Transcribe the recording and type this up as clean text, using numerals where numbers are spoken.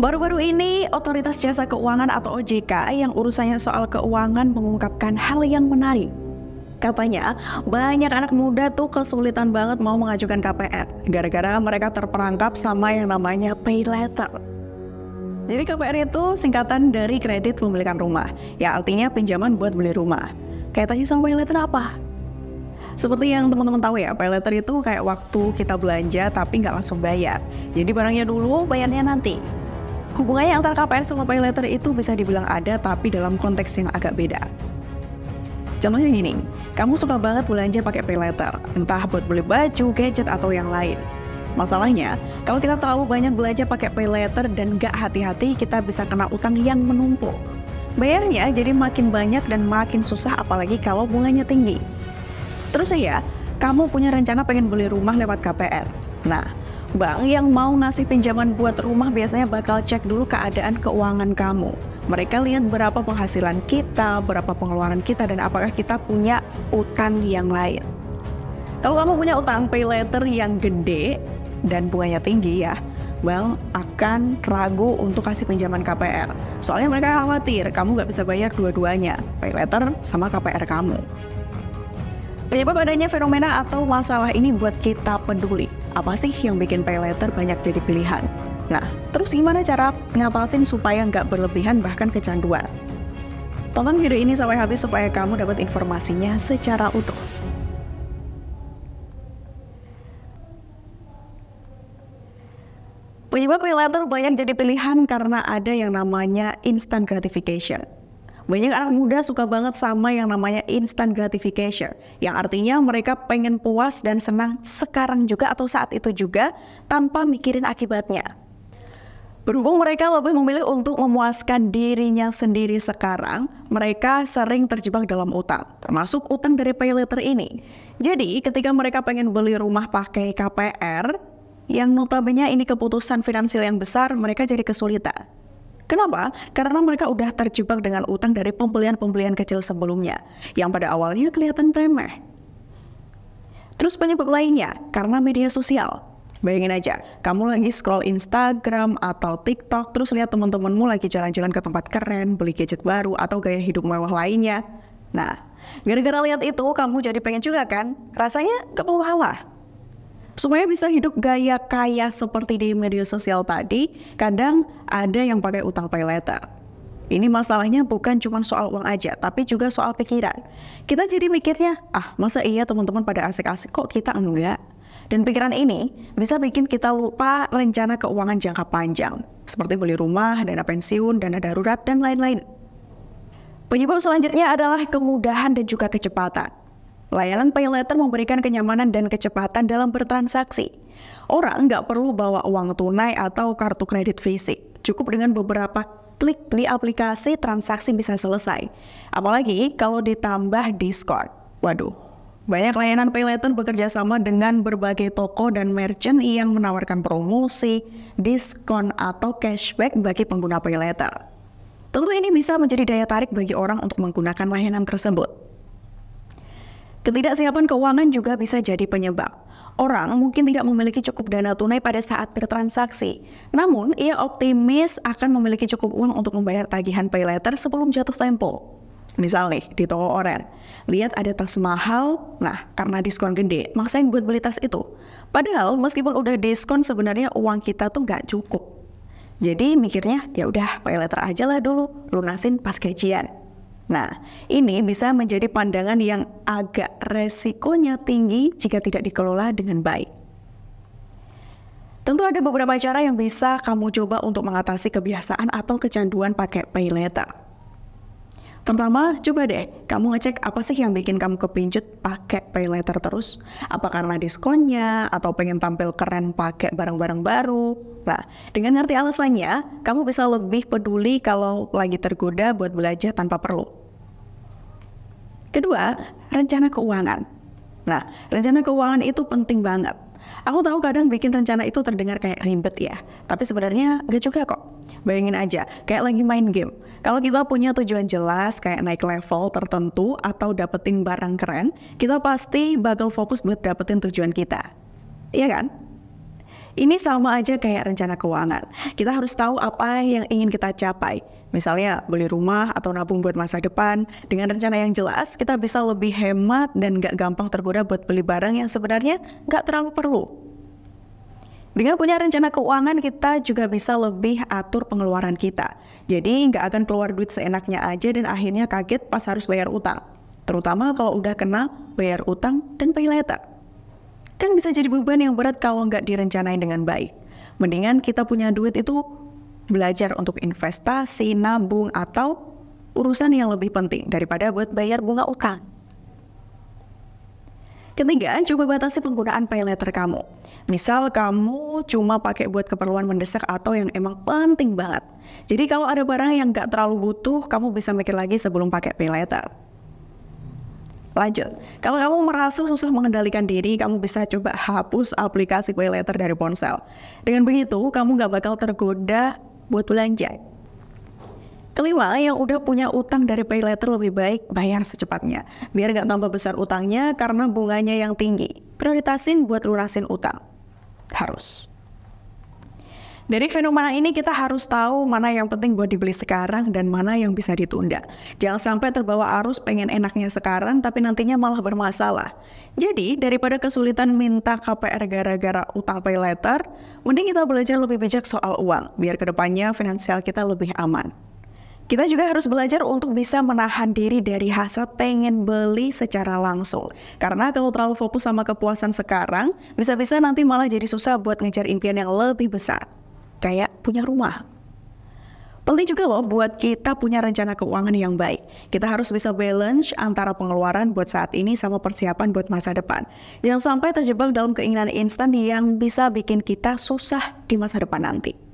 Baru-baru ini, Otoritas Jasa Keuangan atau OJK yang urusannya soal keuangan mengungkapkan hal yang menarik. Katanya, banyak anak muda tuh kesulitan banget mau mengajukan KPR, gara-gara mereka terperangkap sama yang namanya pay letter. Jadi KPR itu singkatan dari kredit pemilikan rumah, yang artinya pinjaman buat beli rumah. Kaitannya sama pay letter apa? Seperti yang teman-teman tahu ya, pay letter itu kayak waktu kita belanja tapi nggak langsung bayar. Jadi barangnya dulu, bayarnya nanti. Hubungannya antara KPR sama pay letter itu bisa dibilang ada, tapi dalam konteks yang agak beda. Contohnya gini, kamu suka banget belanja pakai pay letter, entah buat beli baju, gadget, atau yang lain. Masalahnya, kalau kita terlalu banyak belanja pakai pay letter dan nggak hati-hati, kita bisa kena utang yang menumpuk. Bayarnya jadi makin banyak dan makin susah, apalagi kalau bunganya tinggi. Terus ya, kamu punya rencana pengen beli rumah lewat KPR. Nah, bank yang mau ngasih pinjaman buat rumah biasanya bakal cek dulu keadaan keuangan kamu. Mereka lihat berapa penghasilan kita, berapa pengeluaran kita, dan apakah kita punya utang yang lain. Kalau kamu punya utang pay letter yang gede dan bunganya tinggi ya, bank akan ragu untuk kasih pinjaman KPR. Soalnya mereka khawatir kamu nggak bisa bayar dua-duanya, pay letter sama KPR kamu. Penyebab adanya fenomena atau masalah ini buat kita peduli. Apa sih yang bikin pay letter banyak jadi pilihan? Nah, terus gimana cara ngatasin supaya nggak berlebihan bahkan kecanduan? Tonton video ini sampai habis supaya kamu dapat informasinya secara utuh. Penyebab pay letter banyak jadi pilihan karena ada yang namanya instant gratification. Banyak anak muda suka banget sama yang namanya instant gratification, yang artinya mereka pengen puas dan senang sekarang juga atau saat itu juga tanpa mikirin akibatnya. Berhubung mereka lebih memilih untuk memuaskan dirinya sendiri sekarang, mereka sering terjebak dalam utang, termasuk utang dari pay letter ini. Jadi ketika mereka pengen beli rumah pakai KPR, yang notabene ini keputusan finansial yang besar, mereka jadi kesulitan. Kenapa? Karena mereka udah terjebak dengan utang dari pembelian-pembelian kecil sebelumnya, yang pada awalnya kelihatan remeh. Terus penyebab lainnya, karena media sosial. Bayangin aja, kamu lagi scroll Instagram atau TikTok, terus lihat teman-temanmu lagi jalan-jalan ke tempat keren, beli gadget baru, atau gaya hidup mewah lainnya. Nah, gara-gara lihat itu, kamu jadi pengen juga kan? Rasanya gak mau kalah. Supaya bisa hidup gaya kaya seperti di media sosial tadi, kadang ada yang pakai utang pay letter. Ini masalahnya bukan cuma soal uang aja, tapi juga soal pikiran. Kita jadi mikirnya, masa iya teman-teman pada asik-asik kok kita enggak? Dan pikiran ini bisa bikin kita lupa rencana keuangan jangka panjang, seperti beli rumah, dana pensiun, dana darurat, dan lain-lain. Penyebab selanjutnya adalah kemudahan dan juga kecepatan. Layanan pay letter memberikan kenyamanan dan kecepatan dalam bertransaksi. Orang nggak perlu bawa uang tunai atau kartu kredit fisik. Cukup dengan beberapa klik di aplikasi, transaksi bisa selesai. Apalagi kalau ditambah diskon. Waduh, banyak layanan pay letter bekerja sama dengan berbagai toko dan merchant yang menawarkan promosi, diskon, atau cashback bagi pengguna pay letter. Tentu ini bisa menjadi daya tarik bagi orang untuk menggunakan layanan tersebut. Ketidaksiapan keuangan juga bisa jadi penyebab. Orang mungkin tidak memiliki cukup dana tunai pada saat bertransaksi. Namun, ia optimis akan memiliki cukup uang untuk membayar tagihan pay letter sebelum jatuh tempo. Misal nih, di toko oren, lihat ada tas mahal, nah karena diskon gede, maksain buat beli tas itu. Padahal meskipun udah diskon, sebenarnya uang kita tuh nggak cukup. Jadi mikirnya, ya udah pay letter aja lah dulu, lunasin pas gajian. Nah, ini bisa menjadi pandangan yang agak resikonya tinggi jika tidak dikelola dengan baik. Tentu ada beberapa cara yang bisa kamu coba untuk mengatasi kebiasaan atau kecanduan pakai pay letter. Pertama, coba deh kamu ngecek apa sih yang bikin kamu kepincut pakai pay letter terus. Apa karena diskonnya atau pengen tampil keren pakai barang-barang baru. Nah, dengan ngerti alasannya, kamu bisa lebih peduli kalau lagi tergoda buat belanja tanpa perlu. Kedua, rencana keuangan. Nah, rencana keuangan itu penting banget. Aku tahu kadang bikin rencana itu terdengar kayak ribet ya, tapi sebenarnya gak juga kok. Bayangin aja, kayak lagi main game. Kalau kita punya tujuan jelas, kayak naik level tertentu atau dapetin barang keren, kita pasti bakal fokus buat dapetin tujuan kita. Iya kan? Ini sama aja kayak rencana keuangan. Kita harus tahu apa yang ingin kita capai. Misalnya beli rumah atau nabung buat masa depan. Dengan rencana yang jelas, kita bisa lebih hemat dan gak gampang tergoda buat beli barang yang sebenarnya gak terlalu perlu. Dengan punya rencana keuangan, kita juga bisa lebih atur pengeluaran kita. Jadi nggak akan keluar duit seenaknya aja dan akhirnya kaget pas harus bayar utang. Terutama kalau udah kena bayar utang dan pay later. Kan bisa jadi beban yang berat kalau nggak direncanain dengan baik. Mendingan kita punya duit itu belajar untuk investasi, nabung, atau urusan yang lebih penting daripada buat bayar bunga utang. Ketiga, coba batasi penggunaan pay later kamu. Misal kamu cuma pakai buat keperluan mendesak atau yang emang penting banget. Jadi kalau ada barang yang nggak terlalu butuh, kamu bisa mikir lagi sebelum pakai pay later. Lanjut, kalau kamu merasa susah mengendalikan diri, kamu bisa coba hapus aplikasi pay later dari ponsel. Dengan begitu, kamu nggak bakal tergoda buat belanja. Kelima, yang udah punya utang dari pay later lebih baik bayar secepatnya. Biar nggak tambah besar utangnya karena bunganya yang tinggi. Prioritasin buat lunasin utang. Harus. Dari fenomena ini kita harus tahu mana yang penting buat dibeli sekarang dan mana yang bisa ditunda. Jangan sampai terbawa arus pengen enaknya sekarang tapi nantinya malah bermasalah. Jadi daripada kesulitan minta KPR gara-gara utang pay later, mending kita belajar lebih bijak soal uang. Biar kedepannya finansial kita lebih aman. Kita juga harus belajar untuk bisa menahan diri dari hasrat pengen beli secara langsung. Karena kalau terlalu fokus sama kepuasan sekarang, bisa-bisa nanti malah jadi susah buat ngejar impian yang lebih besar. Kayak punya rumah. Penting juga loh buat kita punya rencana keuangan yang baik. Kita harus bisa balance antara pengeluaran buat saat ini sama persiapan buat masa depan. Jangan sampai terjebak dalam keinginan instan yang bisa bikin kita susah di masa depan nanti.